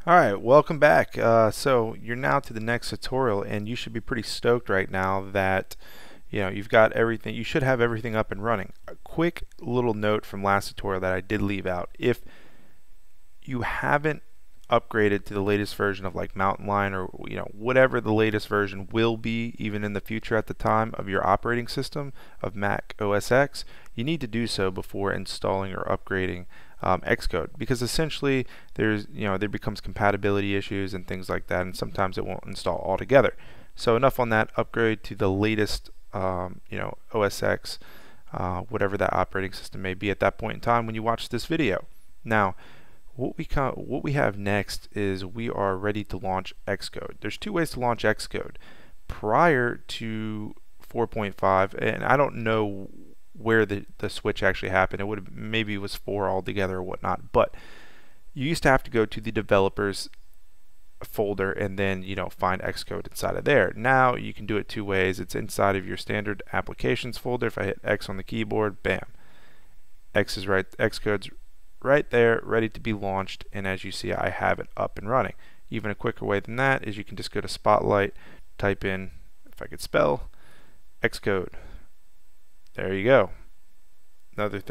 Alright, welcome back. So you're now to the next tutorial, and you should be pretty stoked right now that you've got everything. You should have everything up and running. A quick little note from last tutorial that I did leave out: if you haven't upgraded to the latest version of like Mountain Lion, or whatever the latest version will be even in the future at the time of your operating system of Mac OS X, you need to do so before installing or upgrading Xcode, because essentially there becomes compatibility issues and things like that, and sometimes it won't install altogether. So enough on that. Upgrade to the latest OS X, whatever that operating system may be at that point in time when you watch this video. Now what we have next is we are ready to launch Xcode. There's two ways to launch Xcode. Prior to 4.5, and I don't know where the switch actually happened. It would have maybe it was 4 altogether or whatnot, but you used to have to go to the developers folder and then find Xcode inside of there. Now you can do it two ways. It's inside of your standard applications folder. If I hit X on the keyboard, bam, Xcode's right there, ready to be launched, and as you see, I have it up and running. Even a quicker way than that is you can just go to Spotlight, type in, if I could spell, Xcode. There you go. Another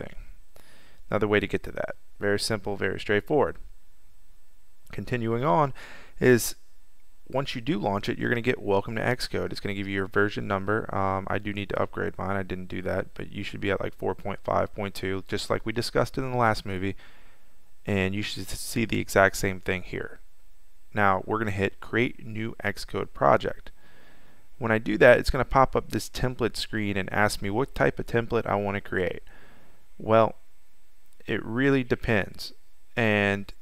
way to get to that. Very simple, very straightforward. Continuing on is, once you do launch it, you're going to get welcome to Xcode. It's going to give you your version number. I do need to upgrade mine. I didn't do that, but you should be at like 4.5.2, just like we discussed in the last movie, and you should see the exact same thing here. Now we're going to hit create new Xcode project. When I do that, it's going to pop up this template screen and ask me what type of template I want to create. Well, it really depends, and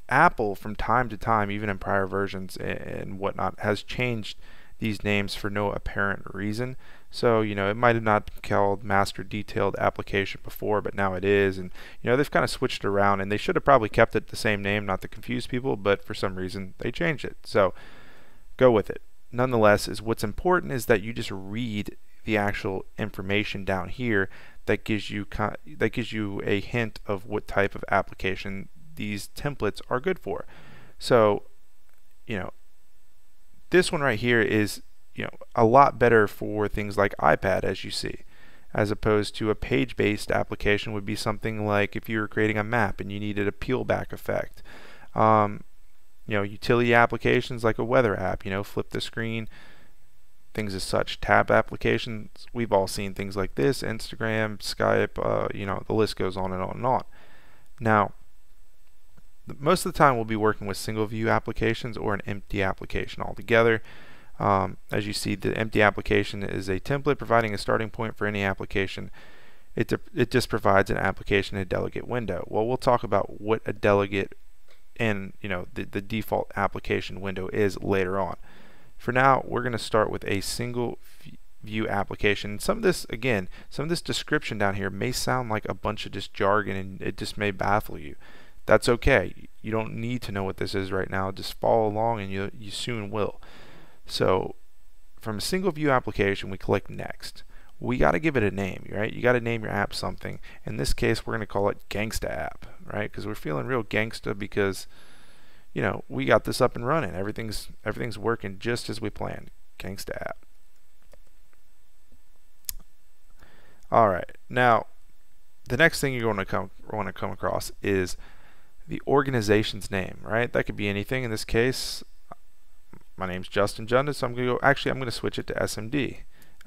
Apple from time to time, even in prior versions and whatnot, has changed these names for no apparent reason. So it might have not been called Master Detailed Application before, but now it is, and they've kind of switched around, and they should have probably kept it the same name, not to confuse people, but for some reason they changed it. So go with it. Nonetheless, what's important is that you just read the actual information down here that gives you a hint of what type of application these templates are good for. So this one right here is a lot better for things like iPad, as you see, as opposed to a page-based application would be something like if you were creating a map and you needed a peel back effect. Utility applications like a weather app, flip the screen, things as such. Tab applications, we've all seen things like this, Instagram, Skype, the list goes on and on and on. Now most of the time we'll be working with single view applications or an empty application altogether. As you see, the empty application is a template providing a starting point for any application. It just provides an application and a delegate window. Well, we'll talk about what a delegate and the default application window is later on. For now, we're going to start with a single view application. Some of this description down here may sound like a bunch of just jargon, and it just may baffle you. That's okay. You don't need to know what this is right now. Just follow along and you soon will. So from a single view application, we click next. We got to give it a name, right? You got to name your app something. In this case, we're going to call it Gangsta App, right? Because we're feeling real gangsta because we got this up and running. Everything's working just as we planned. Gangsta App. All right. Now the next thing you're going to want to come across is the organization's name, right? That could be anything. In this case, my name's Justin Junda, so I'm going to switch it to SMD.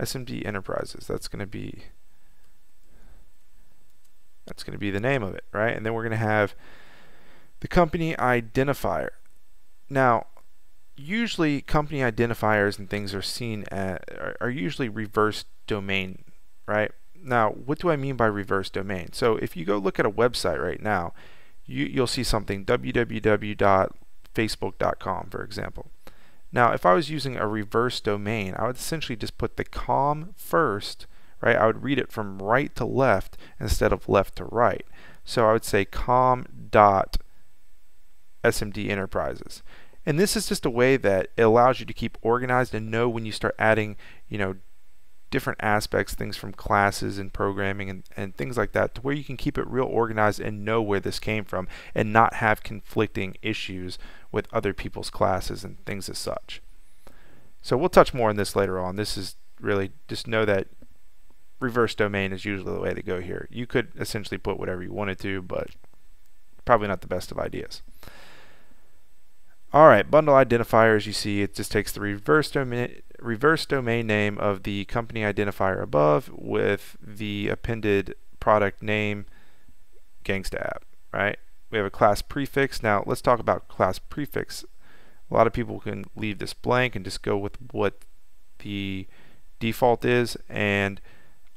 SMD Enterprises. That's going to be the name of it, right? And then we're going to have the company identifier. Now, usually company identifiers and things are usually reverse domain, right? Now, what do I mean by reverse domain? So if you go look at a website right now, you'll see something www.facebook.com, for example. Now, if I was using a reverse domain, I would essentially just put the com first, right? I would read it from right to left instead of left to right. So I would say com.smd enterprises. And this is just a way that it allows you to keep organized and know when you start adding, different aspects, things from classes and programming and things like that, to where you can keep it real organized and know where this came from and not have conflicting issues with other people's classes and things as such. So we'll touch more on this later on. This is really just know that reverse domain is usually the way to go here. You could essentially put whatever you wanted to, but probably not the best of ideas. Alright, bundle identifier, as you see, it just takes the reverse domain name of the company identifier above with the appended product name, Gangsta app, right? We have a class prefix. Now let's talk about class prefix. A lot of people can leave this blank and just go with what the default is, and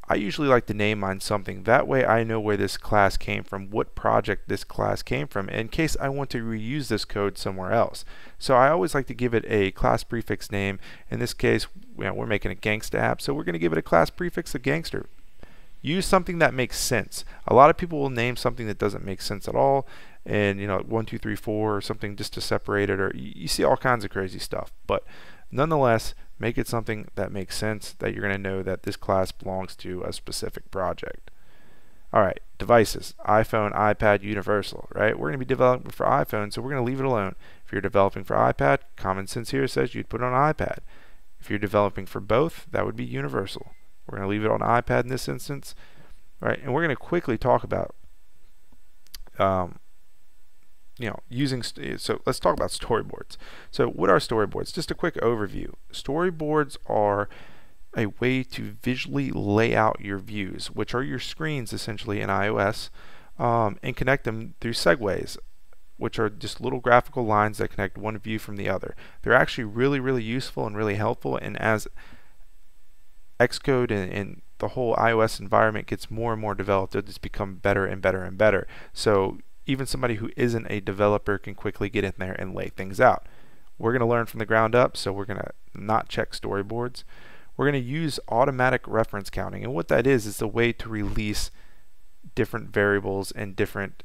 I usually like to name mine something. That way I know where this class came from, what project this class came from, in case I want to reuse this code somewhere else. So I always like to give it a class prefix name. In this case, we're making a Gangsta app, so we're going to give it a class prefix of Gangster. Use something that makes sense. A lot of people will name something that doesn't make sense at all, and 1, 2, 3, 4 or something just to separate it, or you see all kinds of crazy stuff. But nonetheless, make it something that makes sense, that you're going to know that this class belongs to a specific project. Alright, devices, iPhone, iPad, universal, right? We're going to be developing for iPhone, so we're going to leave it alone. If you're developing for iPad, common sense here says you'd put it on iPad. If you're developing for both, that would be universal. We're going to leave it on iPad in this instance, right? And we're going to quickly talk about so let's talk about storyboards. So what are storyboards? Just a quick overview. Storyboards are a way to visually lay out your views, which are your screens essentially in iOS, and connect them through segues, which are just little graphical lines that connect one view from the other. They're actually really useful and really helpful, and as Xcode and the whole iOS environment gets more and more developed, they'll just become better and better and better. So even somebody who isn't a developer can quickly get in there and lay things out. We're going to learn from the ground up, so we're going to not check storyboards. We're going to use automatic reference counting, and what that is a way to release different variables and different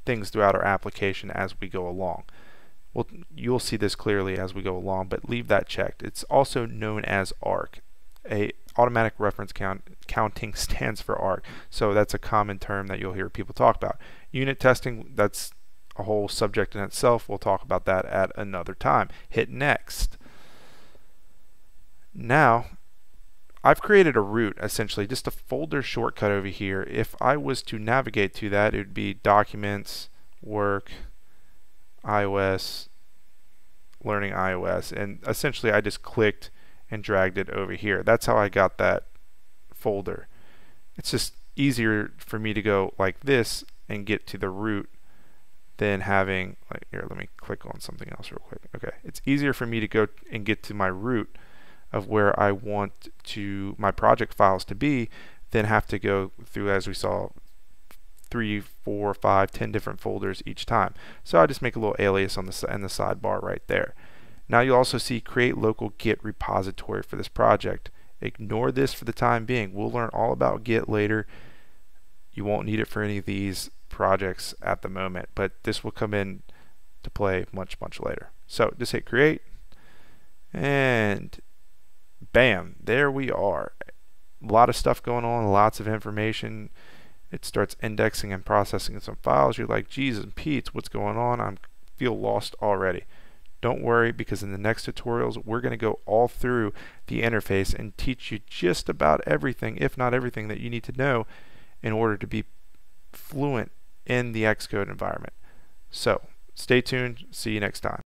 things throughout our application as we go along. Well, you'll see this clearly as we go along, but leave that checked. It's also known as ARC. Automatic reference counting stands for ARC, so that's a common term that you'll hear people talk about. Unit testing, that's a whole subject in itself. We'll talk about that at another time. Hit next. Now, I've created a root, essentially, just a folder shortcut over here. If I was to navigate to that, it would be Documents, Work, iOS, Learning iOS, and essentially I just clicked and dragged it over here. That's how I got that folder. It's just easier for me to go like this and get to the root than having, like, here, let me click on something else real quick. Okay, it's easier for me to go and get to my root of where I want my project files to be than have to go through, as we saw, 3, 4, 5, 10 different folders each time. So I just make a little alias on the sidebar right there. Now you'll also see create local Git repository for this project. Ignore this for the time being. We'll learn all about Git later. You won't need it for any of these projects at the moment, but this will come in to play much later. So just hit create, and bam, there we are. A lot of stuff going on, lots of information. It starts indexing and processing some files. You're like, Jesus and Pete, what's going on? I feel lost already. Don't worry, because in the next tutorials we're going to go all through the interface and teach you just about everything, if not everything, that you need to know in order to be fluent in the Xcode environment. So stay tuned. See you next time.